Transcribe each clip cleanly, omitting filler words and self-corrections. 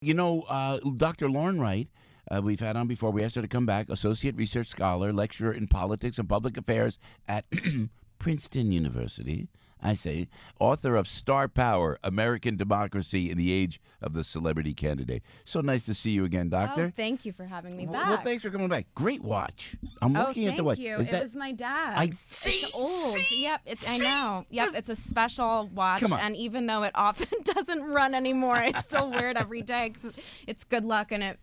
Dr. Lauren Wright, we've had on before. We asked her to come back, associate research scholar, lecturer in politics and public affairs at Princeton University. I say, author of Star Power, American Democracy in the Age of the Celebrity Candidate. So nice to see you again, Doctor. Oh, thank you for having me back. Well, thanks for coming back. Great watch. I'm looking at the watch. Thank you. Is It was my dad's. I see. It's old. See, Yep. I know. Yep. It's a special watch, Come on. and even though it often doesn't run anymore, I still wear it every day because it's good luck and it,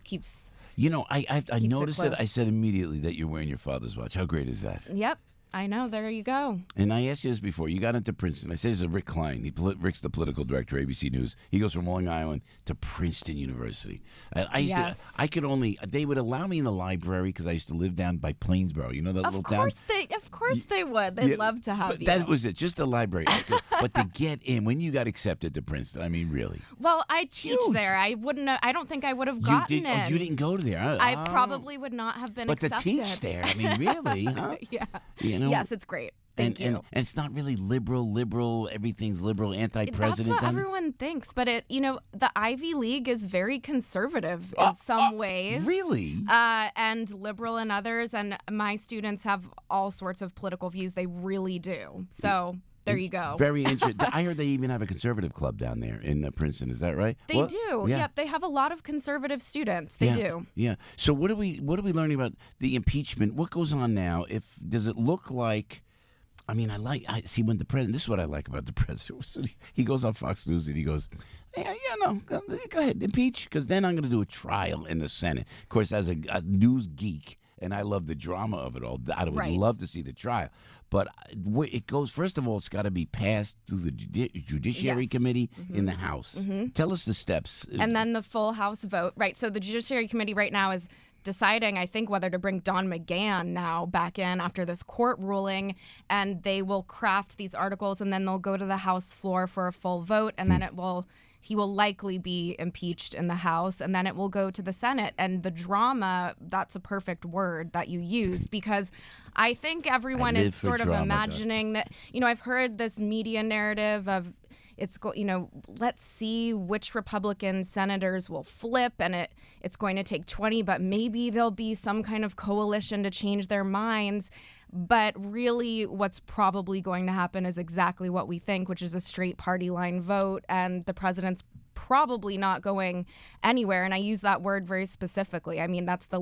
keeps. I noticed it. close. I said immediately that you're wearing your father's watch. How great is that? Yep. I know. There you go. And I asked you this before. You got into Princeton. I said this is Rick Klein. Rick's the political director of ABC News. He goes from Long Island to Princeton University. And they would allow me in the library because I used to live down by Plainsboro. You know that little town? Of course they would. They'd love to have you. That was it. Just a library. But to get in, when you got accepted to Princeton, I mean, really. Well, I teach Huge. there. I don't think I would have gotten in. You didn't go to there. I probably would not have been accepted. But to teach there, I mean, really, huh? Yeah. Yes, it's great. Thank you. And it's not really liberal. Everything's liberal, anti-president. That's what everyone thinks. But the Ivy League is very conservative in some ways. Really? And liberal in others. And my students have all sorts of political views. They really do. So there you go. Very interesting. I heard they even have a conservative club down there in Princeton. Is that right? They do. Yeah. Yep. They have a lot of conservative students. They do. Yeah. So what are we learning about the impeachment? What goes on now? Does it look like? I mean, I see when the president. This is what I like about the president. He goes on Fox News and he goes, go ahead, impeach, because then I'm going to do a trial in the Senate. Of course, as a news geek, and I love the drama of it all, I would love to see the trial. But it goes, first of all, it's got to be passed through the Judiciary Committee in the House. Mm-hmm. Tell us the steps. And then the full House vote. Right. So the Judiciary Committee right now is deciding, I think, whether to bring Don McGahn now back in after this court ruling, and they will craft these articles, and then they'll go to the House floor for a full vote, and then he will likely be impeached in the House, and then it will go to the Senate. And the drama, that's a perfect word that you used, because I think everyone is sort of imagining that, I've heard this media narrative of, let's see which Republican senators will flip, and it's going to take 20, but maybe there'll be some kind of coalition to change their minds. But really what's probably going to happen is exactly what we think, which is a straight party line vote, and the president's probably not going anywhere. And I use that word very specifically. I mean, that's the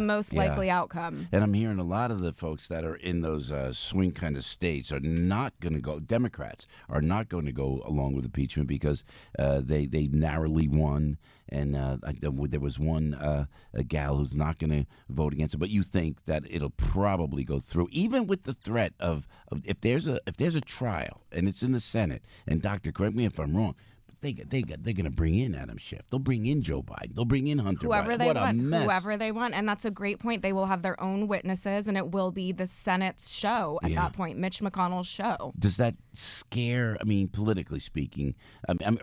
most likely outcome. And I'm hearing a lot of the folks that are in those swing kind of states are not going to go. Democrats are not going to go along with impeachment because they narrowly won. And there was one a gal who's not going to vote against it. But you think that it'll probably go through, even with the threat of if there's a trial and it's in the Senate. And Doctor, correct me if I'm wrong. They're going to bring in Adam Schiff. They'll bring in Joe Biden. They'll bring in Hunter Biden. Whoever they want. And that's a great point. They will have their own witnesses, and it will be the Senate's show at that point, Mitch McConnell's show. Does that scare, politically speaking,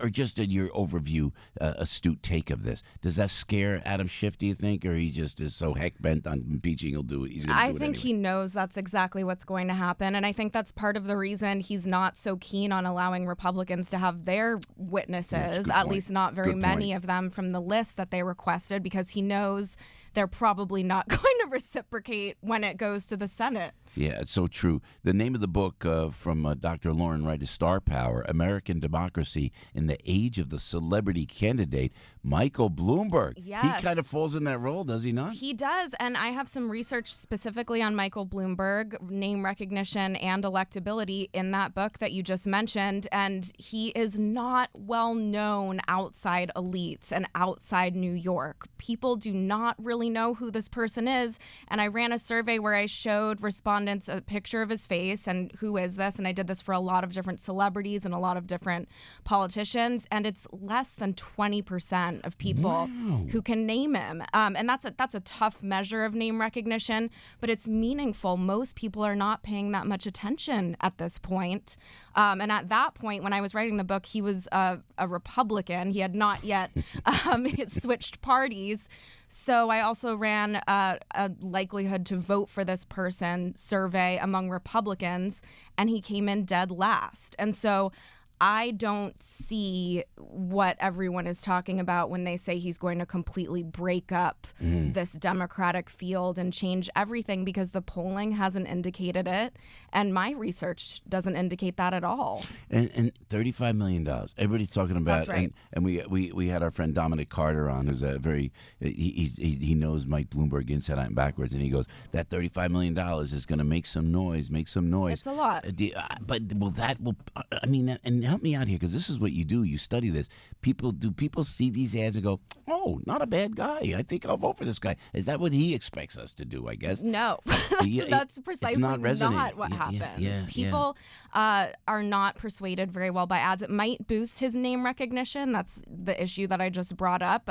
or just in your overview, astute take of this, does that scare Adam Schiff, do you think? Or he just is so heck-bent on impeaching, he'll do it? He's going to do it anyway? I think he knows that's exactly what's going to happen. And I think that's part of the reason he's not so keen on allowing Republicans to have their witnesses, at least not very many of them from the list that they requested, because he knows they're probably not going to reciprocate when it goes to the Senate. Yeah, it's so true. The name of the book from Dr. Lauren Wright is Star Power, American Democracy in the Age of the Celebrity Candidate, Michael Bloomberg. Yes. He kind of falls in that role, does he not? He does, and I have some research specifically on Michael Bloomberg, name recognition and electability in that book that you just mentioned, and he is not well known outside elites and outside New York. People do not really know who this person is, and I ran a survey where I showed respondents a picture of his face and who is this, and I did this for a lot of different celebrities and a lot of different politicians, and it's less than 20% of people who can name him, and that's a tough measure of name recognition, but it's meaningful. Most people are not paying that much attention at this point, and at that point when I was writing the book, he was a Republican. He had not yet switched parties. So I also ran a likelihood to vote for this person survey among Republicans, and he came in dead last. And so I don't see what everyone is talking about when they say he's going to completely break up this Democratic field and change everything, because the polling hasn't indicated it, and my research doesn't indicate that at all. And $35 million. Everybody's talking about. That's right. And we had our friend Dominic Carter on, who's a very he knows Mike Bloomberg inside out and backwards, and he goes, that $35 million is going to make some noise. It's a lot. But I mean, and help me out here, because this is what you do. You study this. Do people see these ads and go, oh, not a bad guy, I think I'll vote for this guy? Is that what he expects us to do, I guess? No. That's precisely not what happens. People are not persuaded very well by ads. It might boost his name recognition. That's the issue that I just brought up.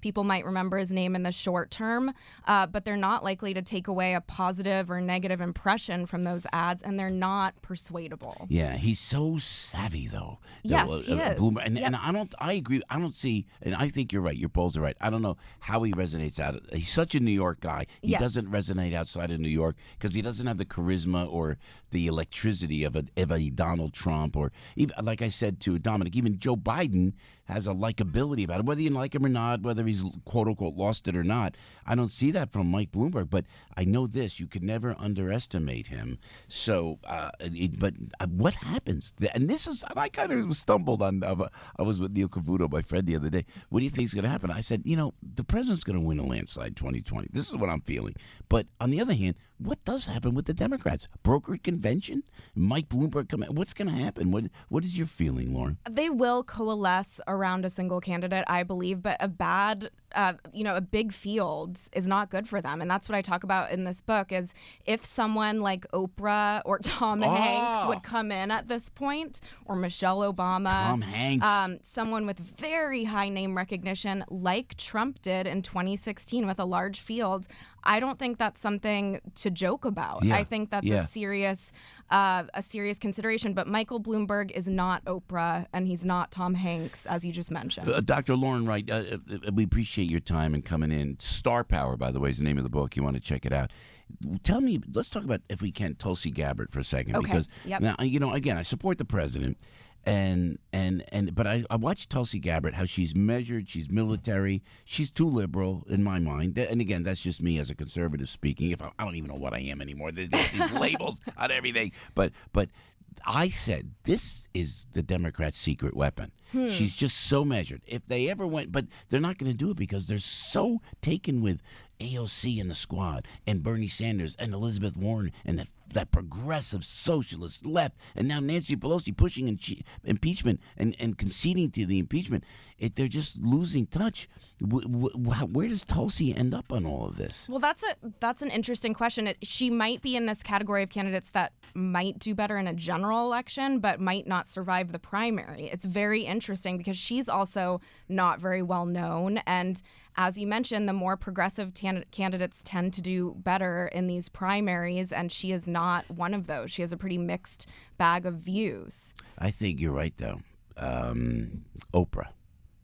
People might remember his name in the short term, but they're not likely to take away a positive or negative impression from those ads, and they're not persuadable. Yeah, he's so savvy, though. Yes, he is. And I agree. I don't see, and I think you're right. Your polls are right. I don't know how he resonates out. He's such a New York guy. He doesn't resonate outside of New York because he doesn't have the charisma or the electricity of a Donald Trump, or even, like I said to Dominic, even Joe Biden has a likability about it, whether you like him or not, whether he's quote unquote lost it or not. I don't see that from Mike Bloomberg, but I know this: you can never underestimate him. So, but what happens? And this is, I kind of stumbled on. I was with Neil Cavuto, my friend, the other day. What do you think is going to happen? I said, the president's going to win a landslide 2020. This is what I'm feeling. But on the other hand, what does happen with the Democrats? Brokered convention? Mike Bloomberg come in? What's going to happen? What is your feeling, Lauren? They will coalesce around a single candidate, I believe, but a big field is not good for them. And that's what I talk about in this book, is if someone like Oprah or Tom Hanks would come in at this point, or Michelle Obama, Tom Hanks, someone with very high name recognition like Trump did in 2016 with a large field, I don't think that's something to joke about. Yeah. I think that's a serious consideration. But Michael Bloomberg is not Oprah, and he's not Tom Hanks, as you just mentioned. Dr. Lauren Wright, we appreciate your time and coming in. Star Power, by the way, is the name of the book. You want to check it out. Tell me, let's talk about, if we can, Tulsi Gabbard for a second. Okay. Because yep. now, again, I support the president. But I watched Tulsi Gabbard, how she's measured, she's military, she's too liberal in my mind. And again, that's just me as a conservative speaking. I don't even know what I am anymore. There's these labels on everything. But I said, this is the Democrats' secret weapon. She's just so measured. If they ever went, but they're not going to do it because they're so taken with AOC and the squad and Bernie Sanders and Elizabeth Warren and that progressive socialist left, and now Nancy Pelosi pushing impeachment and conceding to the impeachment. They're just losing touch. Where does Tulsi end up on all of this? Well, that's an interesting question. She might be in this category of candidates that might do better in a general election, but might not survive the primary. It's very interesting because she's also not very well known. And as you mentioned, the more progressive candidates tend to do better in these primaries, and she is not one of those. She has a pretty mixed bag of views. I think you're right, though. Oprah.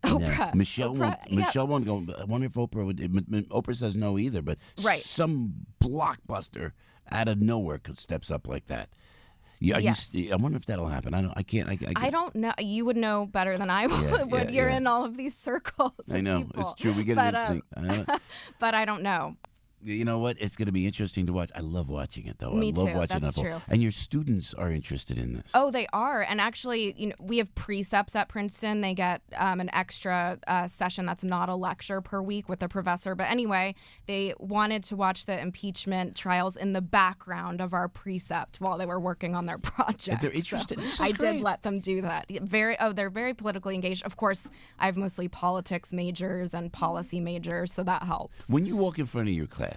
Oprah. Yeah. Michelle Oprah, won't go. I wonder if Oprah would. Oprah says no either, but right. Some blockbuster out of nowhere steps up like that. Yeah, yes. I wonder if that'll happen. I don't know. You would know better than I would. You're in all of these circles. I know. People. It's true. We get an instinct. But I don't know. You know what? It's going to be interesting to watch. I love watching it, though. Me I love too. watching That's it. true. And your students are interested in this. Oh, they are. And actually, we have precepts at Princeton. They get an extra session that's not a lecture per week with a professor. But anyway, they wanted to watch the impeachment trials in the background of our precept while they were working on their project. They're interested. So I did let them do that. They're very politically engaged. Of course, I have mostly politics majors and policy majors, so that helps. When you walk in front of your class,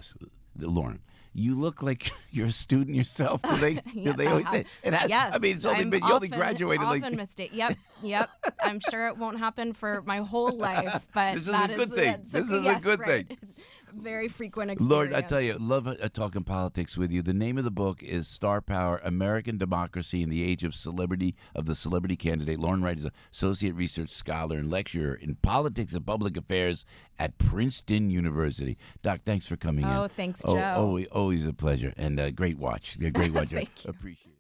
Lauren, you look like you're a student yourself. Do they? Yeah, do they always say? Yes. I mean, you only graduated often mistake. Yep. I'm sure it won't happen for my whole life, but this is a good thing. This is a good thing. Very frequent experience. Lord, I tell you, love talking politics with you. The name of the book is Star Power: American Democracy in the Age of the Celebrity Candidate. Lauren Wright is an associate research scholar and lecturer in politics and public affairs at Princeton University. Doc, thanks for coming in. Oh, thanks, Joe. Always a pleasure, and great watch. Great watch. Thank you. Appreciate it.